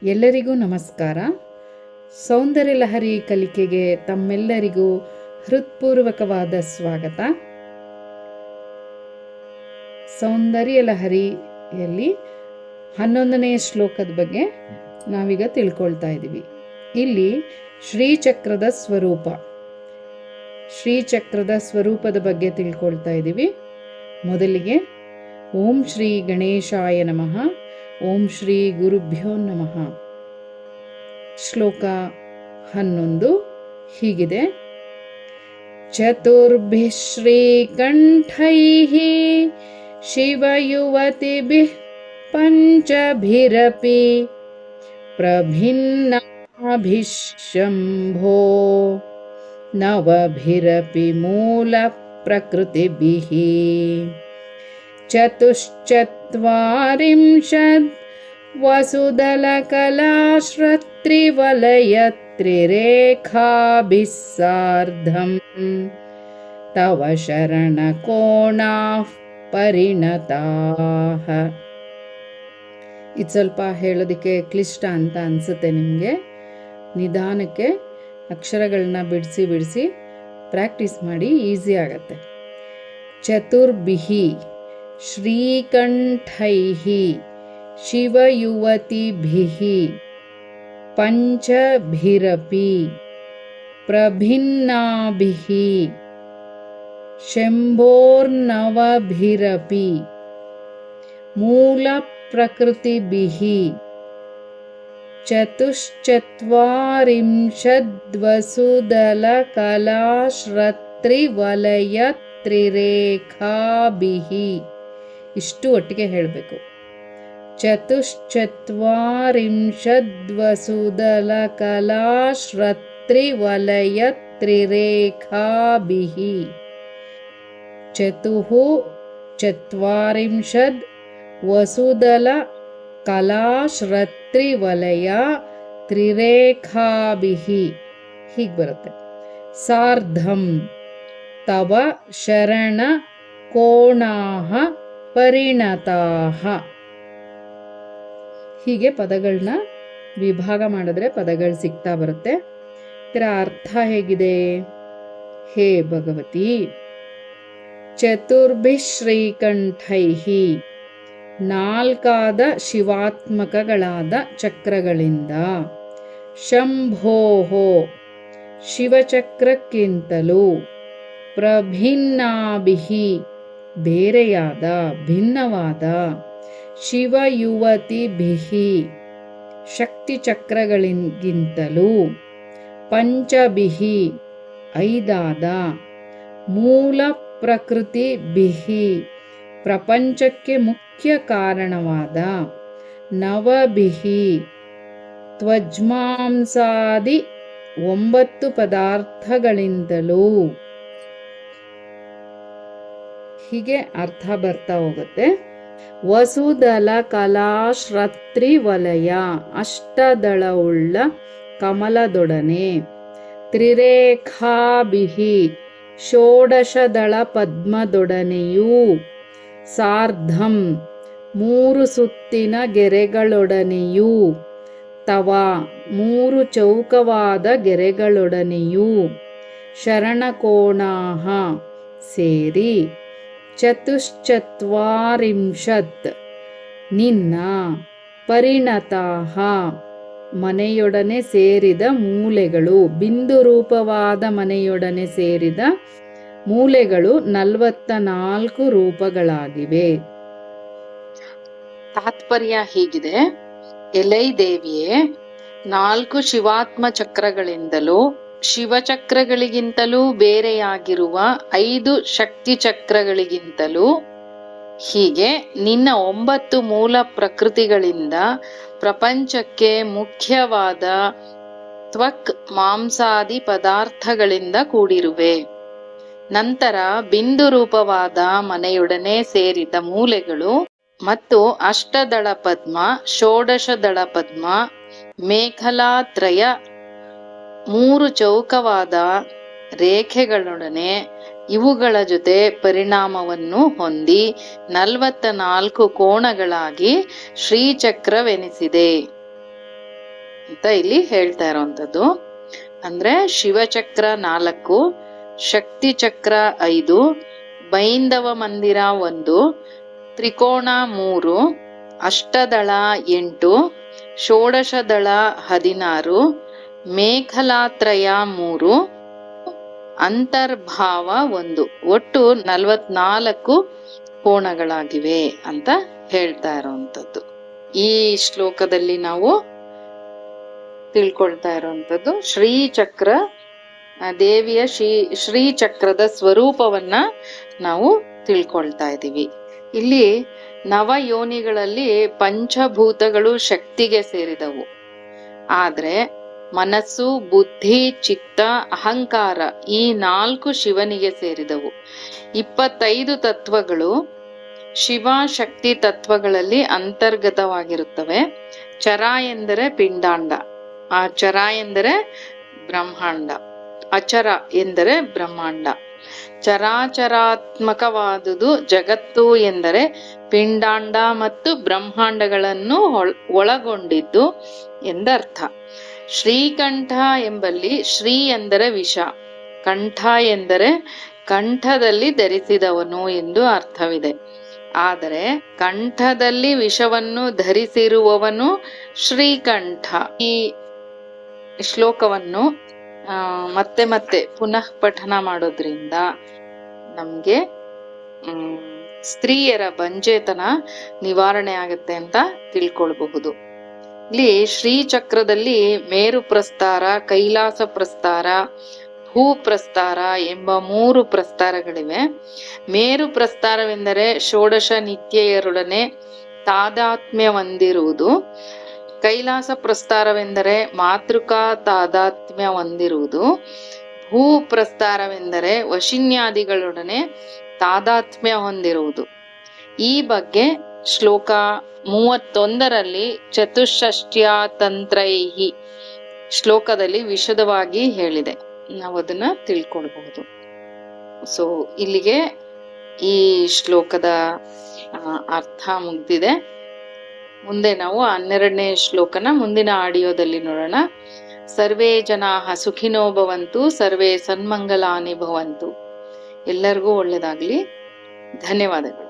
ಎಲ್ಲರಿಗೂ ನಮಸ್ಕಾರ. ಸೌಂದರ್ಯ ಲಹರಿ ಕಲಿಕೆಗೆ ತಮ್ಮೆಲ್ಲರಿಗೂ ಹೃತ್ಪೂರ್ವಕವಾದ ಸ್ವಾಗತ. ಸೌಂದರ್ಯ ಲಹರಿಯಲ್ಲಿ 11ನೇ ಶ್ಲೋಕದ ಬಗ್ಗೆ ನಾವೀಗ ತಿಳ್ಕೊಳ್ತಾ ಇದ್ದೀವಿ. ಇಲ್ಲಿ ಶ್ರೀಚಕ್ರದ ಸ್ವರೂಪದ ಬಗ್ಗೆ ತಿಳ್ಕೊಳ್ತಾ ಇದ್ದೀವಿ. ಮೊದಲಿಗೆ ಓಂ ಶ್ರೀ ಗಣೇಶಾಯ ನಮಃ, ಓಂ ಶ್ರೀ ಗುರುಭ್ಯೋ ನಮಃ. ಶ್ಲೋಕ 11 ಹೀಗಿದೆ: ಚತುರ್ಭಿಃ ಶ್ರೀಕಂಠೈಃ ಶಿವಯುವತಿಭಿಃ ಪಂಚಭಿರಪಿ ಪ್ರಭಿನ್ನಾಭಿಃ ಶಂಭೋ ನವಭಿರಪಿ ಮೂಲ ಪ್ರಕೃತಿಭಿಃ ಚತುಶ್ಚತ್ವಾರಿಂಶದ್ ವಸುದಲಕಲಾಶ್ರತ್ರಿವಲಯತ್ರಿರೇಖಾಭಿಃ ಸಾರ್ಧಂ ತವ ಶರಣಕೋಣಾಃ ಪರಿಣತಾಃ. ಇದು ಸ್ವಲ್ಪ ಹೇಳೋದಕ್ಕೆ ಕ್ಲಿಷ್ಟ ಅಂತ ಅನಿಸುತ್ತೆ ನಿಮಗೆ. ನಿಧಾನಕ್ಕೆ ಅಕ್ಷರಗಳನ್ನ ಬಿಡಿಸಿ ಪ್ರಾಕ್ಟೀಸ್ ಮಾಡಿ, ಈಸಿ ಆಗತ್ತೆ. ಚತುರ್ಭಿಃ ಶ್ರೀಕಂಠೈಃ ಶಿವಯುವತಿಭಿಃ ಪಂಚಭಿರಪಿ ಪ್ರಭಿನ್ನಾಭಿಃ ಶಂಭೋರ್ನವಭಿರಪಿ ಮೂಲ ಪ್ರಕೃತಿಭಿಃ ಚತುಶ್ಚತ್ವಾರಿಂಶದ್ವಸುದಲಕಲಾಶ್ರತ್ರಿವಲಯತ್ರಿರೇಖಾಭಿಃ. ಇಷ್ಟು ಒಟ್ಟಿಗೆ ಹೇಳಬೇಕು. ಚತುಶ್ಚತ್ವಾರಿಂಶದ್ವಸುದಲಕಲಾಶ್ರತ್ರಿವಲಯತ್ರಿರೇಖಾಭಿಃ ಚತ್ವಾರಿಂಶದ್ ವಸುದಲಕಲಾಶ್ರತ್ರಿವಲಯ ತ್ರಿರೇಖಾಭಿಃ. ಹೀಗೆ ಬರುತ್ತೆ. ಸಾರ್ಧಂ ತವ ಶರಣ ಕೋಣಾಃ ಪರಿಣತಾಃ. ಹೀಗೆ ಪದಗಳನ್ನ ವಿಭಾಗ ಮಾಡಿದ್ರೆ ಪದಗಳು ಸಿಗ್ತಾ ಬರುತ್ತೆ. ಇದರ ಅರ್ಥ ಹೇಗಿದೆ? ಹೇ ಭಗವತಿ, ಚತುರ್ಭಿಃ ಶ್ರೀಕಂಠೈಃ ನಾಲ್ಕಾದ ಶಿವಾತ್ಮಕಗಳಾದ ಚಕ್ರಗಳಿಂದ, ಶಂಭೋಹೋ ಶಿವಚಕ್ರಕ್ಕಿಂತಲೂ, ಪ್ರಭಿನ್ನಾಭಿಃ ಬೇರೆಯಾದ ಭಿನ್ನವಾದ, ಶಿವಯುವತಿಭಿಃ ಶಕ್ತಿ ಚಕ್ರಗಳಿಗಿಂತಲೂ, ಪಂಚಭಿಃ ಐದಾದ, ಮೂಲ ಪ್ರಕೃತಿಭಿಃ ಪ್ರಪಂಚಕ್ಕೆ ಮುಖ್ಯ ಕಾರಣವಾದ, ನವಭಿಃ ತ್ವಜ್ಮಾಂಸಾದಿ 9 ಪದಾರ್ಥಗಳಿಂದಲೂ. ಹೀಗೆ ಅರ್ಥ ಬರ್ತಾ ಹೋಗುತ್ತೆ. ವಸುದಲಕಲಾಶ್ರತ್ರಿವಲಯ ಅಷ್ಟದಳವುಳ್ಳ ಕಮಲದೊಡನೆ, ತ್ರಿರೇಖಾಭಿಃ ಷೋಡಶದಳ ಪದ್ಮದೊಡನೆಯೂ, ಸಾರ್ಧಂ 3 ಸುತ್ತಿನ ಗೆರೆಗಳೊಡನೆಯೂ, ತವ 3 ಚೌಕವಾದ ಗೆರೆಗಳೊಡನೆಯೂ, ಶರಣಕೋಣಾಃ ಸೇರಿ, ಚತುಶ್ಚತ್ವಾರಿಂಶತ್ ನಿನ್ನ, ಪರಿಣತಾಃ ಮನೆಯೊಡನೆ ಸೇರಿದ ಮೂಲೆಗಳು, ಬಿಂದು ರೂಪವಾದ ಮನೆಯೊಡನೆ ಸೇರಿದ ಮೂಲೆಗಳು 44 ರೂಪಗಳಾಗಿವೆ. ತಾತ್ಪರ್ಯ ಹೀಗಿದೆ: ಎಲೈ ದೇವಿಯೇ, 4 ಶಿವಾತ್ಮ ಚಕ್ರಗಳಿಂದಲೂ ಶಿವಚಕ್ರಗಳಿಗಿಂತಲೂ ಬೇರೆಯಾಗಿರುವ 5 ಶಕ್ತಿ ಚಕ್ರಗಳಿಗಿಂತಲೂ, ಹೀಗೆ ನಿನ್ನ 9 ಮೂಲ ಪ್ರಕೃತಿಗಳಿಂದ ಪ್ರಪಂಚಕ್ಕೆ ಮುಖ್ಯವಾದ ತ್ವಕ್ ಮಾಂಸಾದಿ ಪದಾರ್ಥಗಳಿಂದ ಕೂಡಿರುವೆ. ನಂತರ ಬಿಂದು ರೂಪವಾದ ಮನೆಯೊಡನೆ ಸೇರಿದ ಮೂಲೆಗಳು ಮತ್ತು ಅಷ್ಟದಳ ಪದ್ಮ, ಷೋಡಶದಳ ಪದ್ಮ, ಮೇಖಲಾತ್ರಯ 3 ಚೌಕವಾದ ರೇಖೆಗಳೊಡನೆ ಇವುಗಳ ಜೊತೆ ಪರಿಣಾಮವನ್ನು ಹೊಂದಿ 44 ಕೋಣಗಳಾಗಿ ಶ್ರೀಚಕ್ರವೆನಿಸಿದೆ. ಅಂತ ಇಲ್ಲಿ ಹೇಳ್ತಾ ಇರೋವಂಥದ್ದು. ಅಂದ್ರೆ ಶಿವಚಕ್ರ 4, ಶಕ್ತಿ ಚಕ್ರ 5, ಬೈಂದವ ಮಂದಿರ 1, ತ್ರಿಕೋಣ 3, ಅಷ್ಟದಳ 8, ಷೋಡಶದಳ 16, ಮೇಖಲಾತ್ರಯ 3, ಅಂತರ್ಭಾವ 1, ಒಟ್ಟು 44 ಕೋಣಗಳಾಗಿವೆ ಅಂತ ಹೇಳ್ತಾ ಇರೋವಂಥದ್ದು. ಈ ಶ್ಲೋಕದಲ್ಲಿ ನಾವು ತಿಳ್ಕೊಳ್ತಾ ಇರುವಂತದ್ದು ಶ್ರೀಚಕ್ರ ದೇವಿಯ ಶ್ರೀಚಕ್ರದ ಸ್ವರೂಪವನ್ನ ನಾವು ತಿಳ್ಕೊಳ್ತಾ ಇದ್ದೀವಿ. ಇಲ್ಲಿ ನವಯೋನಿಗಳಲ್ಲಿ ಪಂಚಭೂತಗಳು ಶಕ್ತಿಗೆ ಸೇರಿದವು, ಆದ್ರೆ ಮನಸ್ಸು, ಬುದ್ಧಿ, ಚಿತ್ತ, ಅಹಂಕಾರ ಈ 4 ಶಿವನಿಗೆ ಸೇರಿದವು. 25 ತತ್ವಗಳು ಶಿವ ಶಕ್ತಿ ತತ್ವಗಳಲ್ಲಿ ಅಂತರ್ಗತವಾಗಿರುತ್ತವೆ. ಚರ ಎಂದರೆ ಪಿಂಡಾಂಡ, ಚರ ಎಂದರೆ ಬ್ರಹ್ಮಾಂಡ, ಅಚರ ಎಂದರೆ ಬ್ರಹ್ಮಾಂಡ. ಚರಾಚರಾತ್ಮಕವಾದುದು ಜಗತ್ತು ಎಂದರೆ ಪಿಂಡಾಂಡ ಮತ್ತು ಬ್ರಹ್ಮಾಂಡಗಳನ್ನು ಒಳಗೊಂಡಿದ್ದು ಎಂದರ್ಥ. ಶ್ರೀಕಂಠ ಎಂಬಲ್ಲಿ ಶ್ರೀ ಎಂದರೆ ವಿಷ, ಕಂಠ ಎಂದರೆ ಕಂಠದಲ್ಲಿ ಧರಿಸಿದವನು ಎಂದು ಅರ್ಥವಿದೆ. ಆದರೆ ಕಂಠದಲ್ಲಿ ವಿಷವನ್ನು ಧರಿಸಿರುವವನು ಶ್ರೀಕಂಠ. ಈ ಶ್ಲೋಕವನ್ನು ಮತ್ತೆ ಮತ್ತೆ ಪುನಃ ಪಠನ ಮಾಡೋದ್ರಿಂದ ನಮ್ಗೆ ಸ್ತ್ರೀಯರ ಬಂಜೇತನ ನಿವಾರಣೆ ಆಗತ್ತೆ ಅಂತ ತಿಳ್ಕೊಳ್ಬಹುದು. ಇಲ್ಲಿ ಶ್ರೀಚಕ್ರದಲ್ಲಿ ಮೇರು ಪ್ರಸ್ತಾರ, ಕೈಲಾಸ ಪ್ರಸ್ತಾರ, ಭೂ ಪ್ರಸ್ತಾರ ಎಂಬ 3 ಪ್ರಸ್ತಾರಗಳಿವೆ. ಮೇರು ಪ್ರಸ್ತಾರವೆಂದರೆ ಷೋಡಶ ನಿತ್ಯೆಯರೊಡನೆ ತಾದಾತ್ಮ್ಯ ಹೊಂದಿರುವುದು. ಕೈಲಾಸ ಪ್ರಸ್ತಾರವೆಂದರೆ ಮಾತೃಕಾ ತಾದಾತ್ಮ್ಯ ಹೊಂದಿರುವುದು. ಭೂ ಪ್ರಸ್ತಾರವೆಂದರೆ ವಶಿನ್ಯಾದಿಗಳೊಡನೆ ತಾದಾತ್ಮ್ಯ ಹೊಂದಿರುವುದು. ಈ ಬಗ್ಗೆ ಶ್ಲೋಕ 31ರಲ್ಲಿ ಚತುಷ್ಷಷ್ಟ್ಯಾ ತಂತ್ರೈಹಿ ಶ್ಲೋಕದಲ್ಲಿ ವಿಶದವಾಗಿ ಹೇಳಿದೆ, ನಾವು ಅದನ್ನ ತಿಳ್ಕೊಳ್ಬಹುದು. ಸೊ ಇಲ್ಲಿಗೆ ಈ ಶ್ಲೋಕದ ಅರ್ಥ ಮುಗ್ದಿದೆ. ಮುಂದೆ ನಾವು 12ನೇ ಶ್ಲೋಕನ ಮುಂದಿನ ಆಡಿಯೋದಲ್ಲಿ ನೋಡೋಣ. ಸರ್ವೇ ಜನಾಃ ಸುಖಿನೋ ಭವಂತು, ಸರ್ವೇ ಸನ್ಮಂಗಲಾನಿ ಭವಂತು. ಎಲ್ಲರಿಗೂ ಒಳ್ಳೆಯದಾಗ್ಲಿ. ಧನ್ಯವಾದಗಳು.